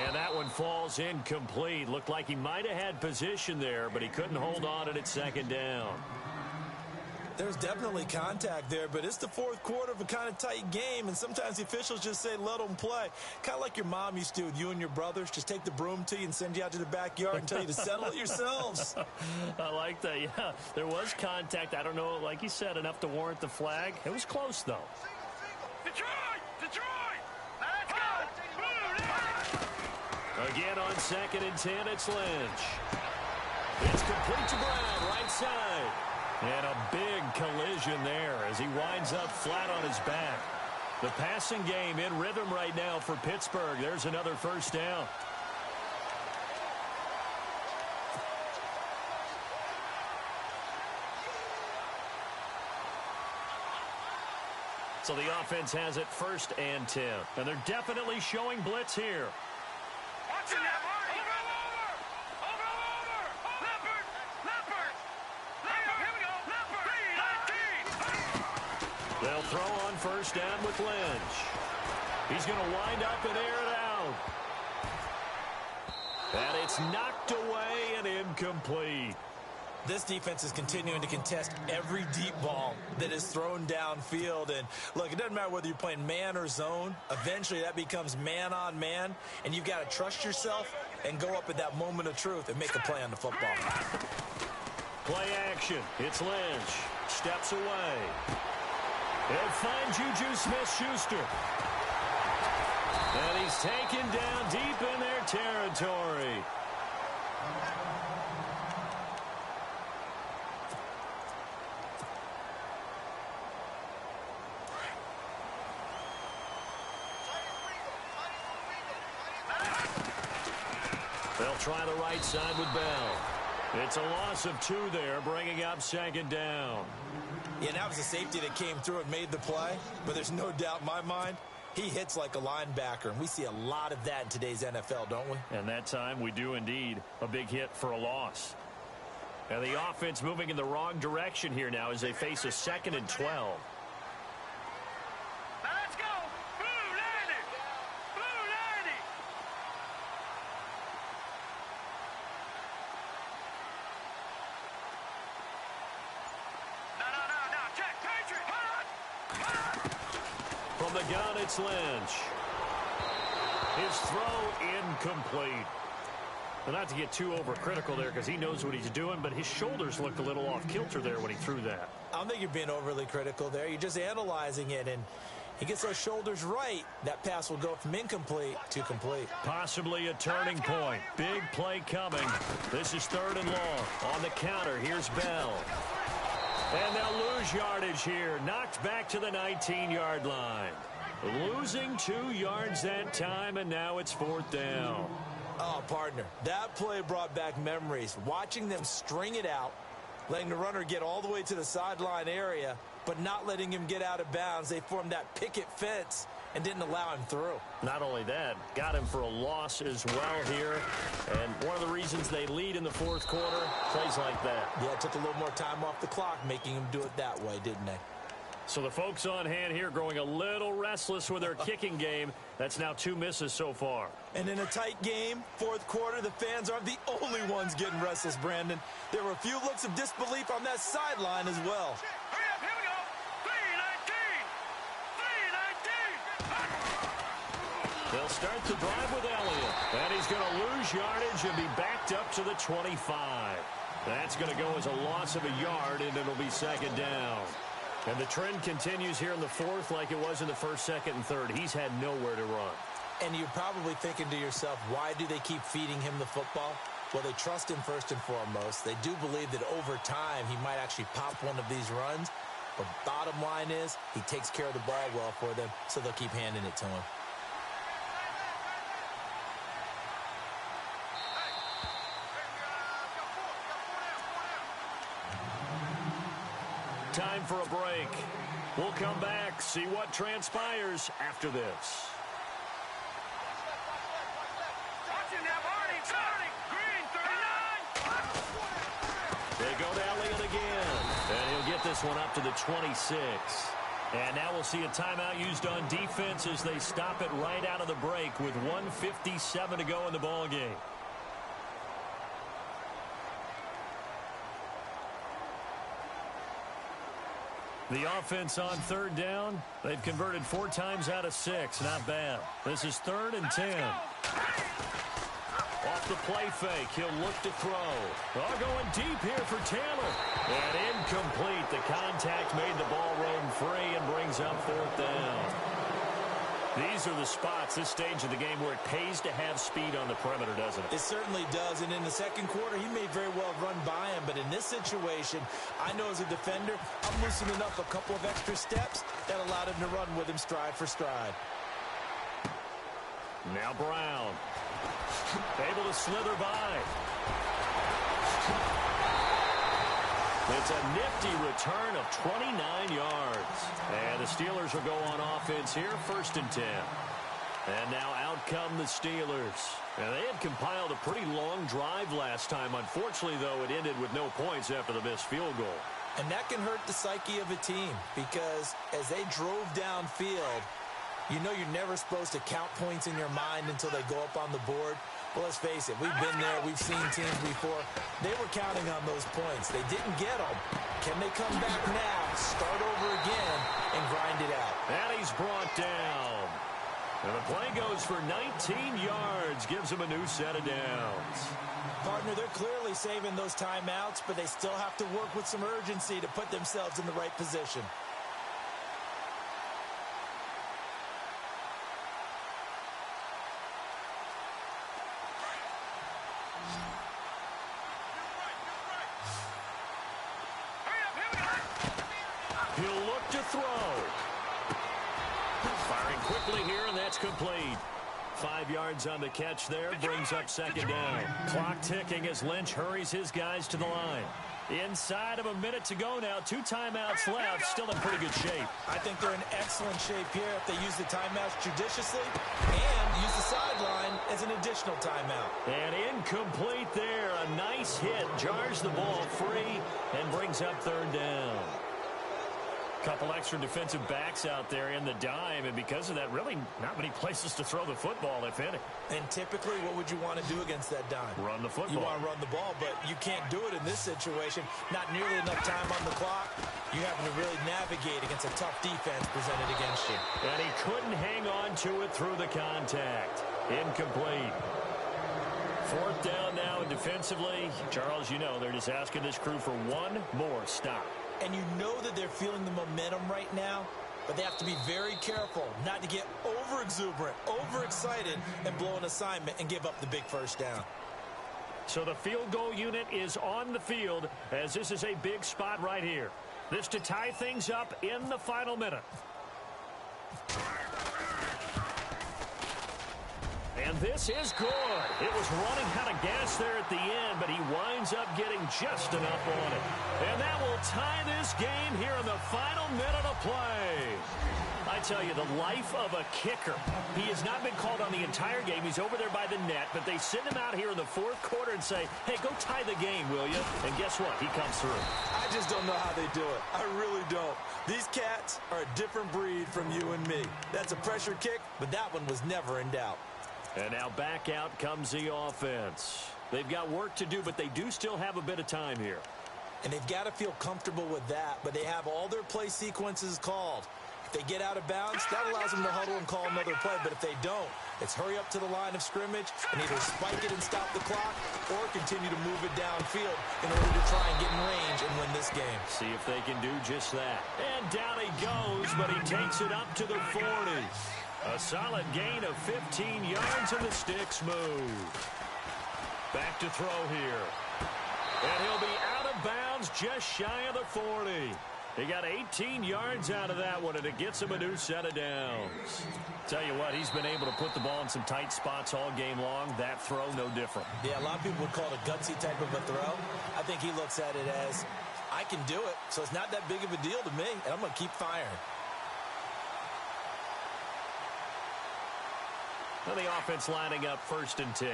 [SPEAKER 1] And that one falls incomplete. Looked like he might have had position there, but he couldn't hold on it at second down.
[SPEAKER 2] There's definitely contact there, but it's the fourth quarter of a kind of tight game, and sometimes the officials just say, let them play. Kind of like your mom used to with you and your brothers. Just take the broom to you and send you out to the backyard and tell you to settle it yourselves.
[SPEAKER 1] I like that, yeah. There was contact. I don't know, like you said, enough to warrant the flag. It was close, though.
[SPEAKER 4] Detroit! Detroit! Let's go!
[SPEAKER 1] Again on 2nd and 10, it's Lynch. It's complete to Brown, right side. And a big collision there as he winds up flat on his back. The passing game in rhythm right now for Pittsburgh. There's another first down. So the offense has it 1st and 10. And they're definitely showing blitz here.
[SPEAKER 4] Watch it now, Marty! Over! Leopard! Leopard! Here we go! Leopard! 3-19!
[SPEAKER 1] They'll throw on first down with Lynch. He's going to wind up and air it out. And it's knocked away and incomplete.
[SPEAKER 2] This defense is continuing to contest every deep ball that is thrown downfield. And, look, it doesn't matter whether you're playing man or zone. Eventually, that becomes man-on-man, and you've got to trust yourself and go up at that moment of truth and make a play on the football.
[SPEAKER 1] Play action. It's Lynch. Steps away. He'll find Juju Smith-Schuster. And he's taken down deep in their territory. They'll try the right side with Bell. It's a loss of 2 there, bringing up 2nd down.
[SPEAKER 2] Yeah, that was a safety that came through and made the play, but there's no doubt in my mind, he hits like a linebacker, and we see a lot of that in today's NFL, don't we?
[SPEAKER 1] And that time, we do indeed. A big hit for a loss. And the offense moving in the wrong direction here now as they face a 2nd and 12.
[SPEAKER 4] Let's go! Blue 90! Blue 90! No. Check, Patriot! Hot!
[SPEAKER 1] From the gun, it's Lynch. His throw incomplete. Well, not to get too overcritical there because he knows what he's doing, but his shoulders looked a little off kilter there when he threw that.
[SPEAKER 2] I don't think you're being overly critical there. You're just analyzing it, and he gets those shoulders right. That pass will go from incomplete to complete.
[SPEAKER 1] Possibly a turning point. Big play coming. This is 3rd and long. On the counter, here's Bell. And they'll lose yardage here. Knocked back to the 19-yard line. Losing 2 yards that time, and now it's 4th down.
[SPEAKER 2] Oh, partner, that play brought back memories. Watching them string it out, letting the runner get all the way to the sideline area, but not letting him get out of bounds. They formed that picket fence and didn't allow him through.
[SPEAKER 1] Not only that, got him for a loss as well here. And one of the reasons they lead in the 4th quarter, plays like that.
[SPEAKER 2] Yeah, it took a little more time off the clock, making him do it that way, didn't they?
[SPEAKER 1] So the folks on hand here growing a little restless with their kicking game. That's now 2 misses so far.
[SPEAKER 2] And in a tight game, 4th quarter, the fans aren't the only ones getting restless, Brandon. There were a few looks of disbelief on that sideline as well.
[SPEAKER 4] Hurry up, here we go! 3-19! 3-19!
[SPEAKER 1] They'll start the drive with Elliott. And he's going to lose yardage and be backed up to the 25. That's going to go as a loss of a yard, and it'll be second down. And the trend continues here in the fourth like it was in the first, second, and third. He's had nowhere to run.
[SPEAKER 3] And you're probably thinking to yourself, why do they keep feeding him the football? Well, they trust him first and foremost. They do believe that over time he might actually pop one of these runs. But bottom line is he takes care of the ball well for them, so they'll keep handing it to him.
[SPEAKER 1] Time for a break. We'll come back, see what transpires after this. They go to Elliott again, and he'll get this one up to the 26. And now we'll see a timeout used on defense as they stop it right out of the break with 1:57 to go in the ball game. The offense on third down, they've converted 4 times out of 6. Not bad. This is 3rd and 10. Off the play fake, he'll look to throw. Oh, going deep here for Taylor. And incomplete. The contact made the ball roam free and brings up 4th down. These are the spots, this stage of the game, where it pays to have speed on the perimeter, doesn't it?
[SPEAKER 3] It certainly does, and in the second quarter, he may very well run by him, but in this situation, I know as a defender, I'm loosening up a couple of extra steps that allowed him to run with him stride for stride.
[SPEAKER 1] Now Brown, able to slither by. It's a nifty return of 29 yards. And the Steelers will go on offense here, 1st and 10. And now out come the Steelers. And they had compiled a pretty long drive last time. Unfortunately, though, it ended with no points after the missed field goal.
[SPEAKER 3] And that can hurt the psyche of a team because as they drove downfield, you know you're never supposed to count points in your mind until they go up on the board. Well, let's face it, we've been there, we've seen teams before. They were counting on those points. They didn't get them. Can they come back now, start over again, and grind it out?
[SPEAKER 1] And he's brought down. And the play goes for 19 yards, gives him a new set of downs.
[SPEAKER 3] Partner, they're clearly saving those timeouts, but they still have to work with some urgency to put themselves in the right position.
[SPEAKER 1] He'll look to throw. Firing quickly here, and that's complete. 5 yards on the catch there, brings up 2nd down. Clock ticking as Lynch hurries his guys to the line. Inside of a minute to go now, 2 timeouts left, still in pretty good shape.
[SPEAKER 3] I think they're in excellent shape here if they use the timeouts judiciously and use the sideline as an additional timeout.
[SPEAKER 1] And incomplete there. A nice hit, jars the ball free, and brings up 3rd down. Couple extra defensive backs out there in the dime, and because of that, really not many places to throw the football, if any.
[SPEAKER 3] And typically, what would you want to do against that dime?
[SPEAKER 1] Run the football.
[SPEAKER 3] You want to run the ball, but you can't do it in this situation. Not nearly enough time on the clock. You have to really navigate against a tough defense presented against you.
[SPEAKER 1] And he couldn't hang on to it through the contact. Incomplete. 4th down now, and defensively, Charles, you know, they're just asking this crew for one more stop.
[SPEAKER 3] And you know that they're feeling the momentum right now, but they have to be very careful not to get over-exuberant, over-excited, and blow an assignment and give up the big 1st down.
[SPEAKER 1] So the field goal unit is on the field as this is a big spot right here. This to tie things up in the final minute. And this is good. It was running out of gas there at the end, but he winds up getting just enough on it. And that will tie this game here in the final minute of play. I tell you, the life of a kicker. He has not been called on the entire game. He's over there by the net, but they send him out here in the 4th quarter and say, hey, go tie the game, will you? And guess what? He comes through.
[SPEAKER 3] I just don't know how they do it. I really don't. These cats are a different breed from you and me. That's a pressure kick, but that one was never in doubt.
[SPEAKER 1] And now back out comes the offense. They've got work to do, but they do still have a bit of time here.
[SPEAKER 3] And they've got to feel comfortable with that, but they have all their play sequences called. If
[SPEAKER 2] they get out of bounds, that allows them to huddle and call another play. But if they don't, it's hurry up to the line of scrimmage and either spike it and stop the clock or continue to move it downfield in order to try and get in range and win this game.
[SPEAKER 1] See if they can do just that. And down he goes, but he takes it up to the 40. A solid gain of 15 yards, and the sticks move. Back to throw here. And he'll be out of bounds just shy of the 40. He got 18 yards out of that one, and it gets him a new set of downs. Tell you what, he's been able to put the ball in some tight spots all game long. That throw, no different.
[SPEAKER 2] Yeah, a lot of people would call it a gutsy type of a throw. I think he looks at it as, I can do it, so it's not that big of a deal to me, and I'm going to keep firing.
[SPEAKER 1] Well, the offense lining up 1st and 10.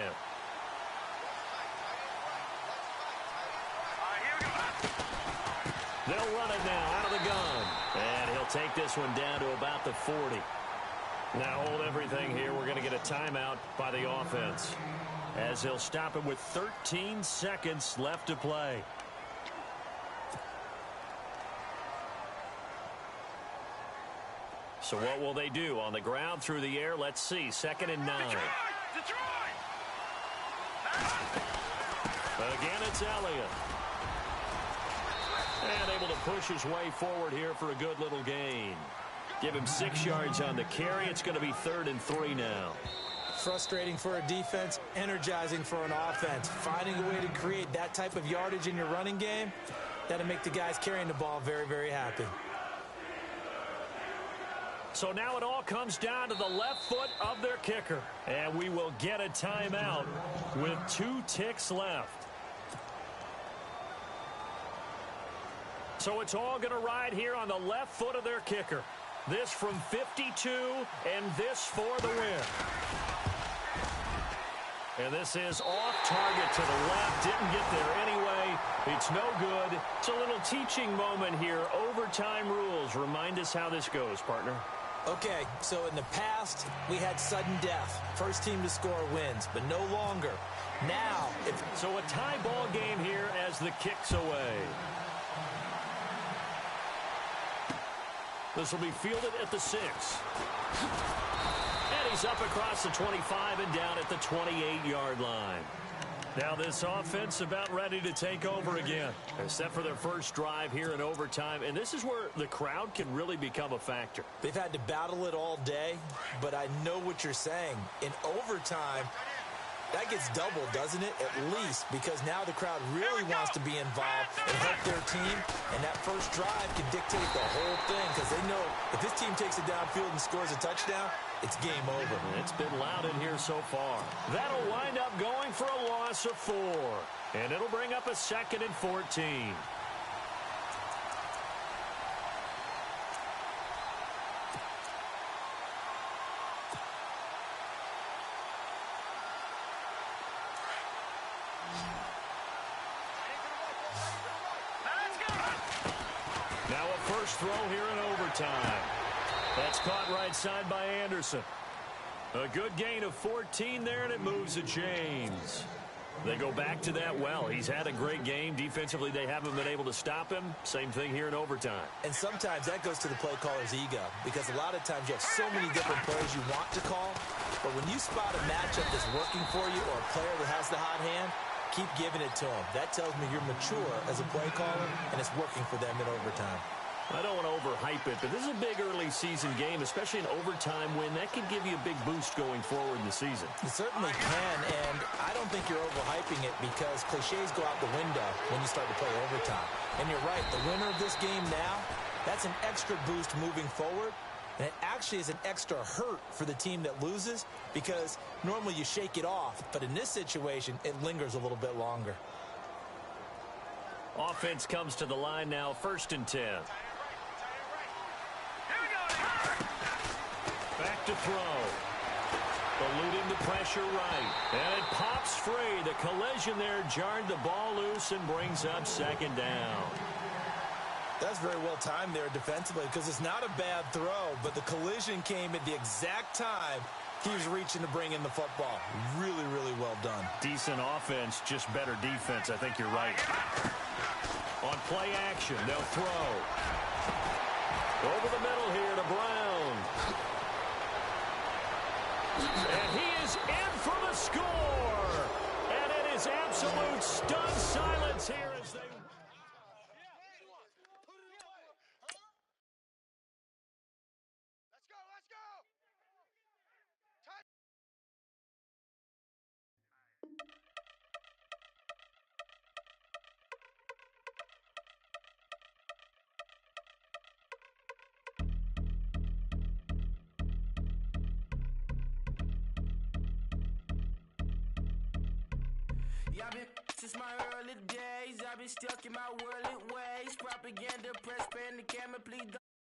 [SPEAKER 1] They'll run it now out of the gun. And he'll take this one down to about the 40. Now hold everything here. We're going to get a timeout by the offense, as he'll stop it with 13 seconds left to play. So what will they do? On the ground, through the air, let's see. 2nd and 9.
[SPEAKER 4] Detroit!
[SPEAKER 1] Again, it's Elliott. And able to push his way forward here for a good little gain. Give him 6 yards on the carry. It's going to be 3rd and 3 now.
[SPEAKER 2] Frustrating for a defense, energizing for an offense. Finding a way to create that type of yardage in your running game, that'll make the guys carrying the ball very, very happy.
[SPEAKER 1] So now it all comes down to the left foot of their kicker. And we will get a timeout with 2 ticks left. So it's all going to ride here on the left foot of their kicker. This from 52, and this for the win. And this is off target to the left. Didn't get there anyway. It's no good. It's a little teaching moment here. Overtime rules. Remind us how this goes, partner.
[SPEAKER 2] Okay, so in the past, we had sudden death. First team to score wins, but no longer. Now,
[SPEAKER 1] So a tie ball game here as the kick's away. This will be fielded at the 6. And he's up across the 25 and down at the 28-yard line. Now this offense about ready to take over again. They're set for their first drive here in overtime. And this is where the crowd can really become a factor.
[SPEAKER 2] they've had to battle it all day, but I know what you're saying. In overtime, that gets doubled, doesn't it? At least, because now the crowd really wants to be involved and help their team, and that first drive can dictate the whole thing, because they know if this team takes it downfield and scores a touchdown, it's game over.
[SPEAKER 1] It's been loud in here so far. That'll wind up going for a loss of 4. And it'll bring up a 2nd and 14. Now a first throw here in overtime. That's caught right side by Anderson. A good gain of 14 there, and it moves to James. They go back to that well. He's had a great game. Defensively, they haven't been able to stop him. Same thing here in overtime.
[SPEAKER 2] And sometimes that goes to the play caller's ego, because a lot of times you have so many different plays you want to call, but when you spot a matchup that's working for you or a player that has the hot hand, keep giving it to them. That tells me you're mature as a play caller, and it's working for them in overtime.
[SPEAKER 1] I don't want to overhype it, but this is a big early season game, especially an overtime win. That can give you a big boost going forward in the season.
[SPEAKER 2] It certainly can, and I don't think you're overhyping it, because cliches go out the window when you start to play overtime. And you're right, the winner of this game now, that's an extra boost moving forward, and it actually is an extra hurt for the team that loses, because normally you shake it off, but in this situation, it lingers a little bit longer.
[SPEAKER 1] Offense comes to the line now, 1st and 10. Back to throw. Eluding the pressure right. And it pops free. The collision there jarred the ball loose and brings up 2nd down.
[SPEAKER 2] That's very well timed there defensively, because it's not a bad throw, but the collision came at the exact time he was reaching to bring in the football. Really, really well done.
[SPEAKER 1] Decent offense, just better defense. I think you're right. On play action, they'll throw. Over the middle here to Brown. And he is in for the score. And it is absolute stunned silence here as they...
[SPEAKER 4] Let's go, let's go! Touch!
[SPEAKER 5] Yeah, I've been since my early days. I've been stuck in my worldly ways. Propaganda, press, pen, the camera, please don't.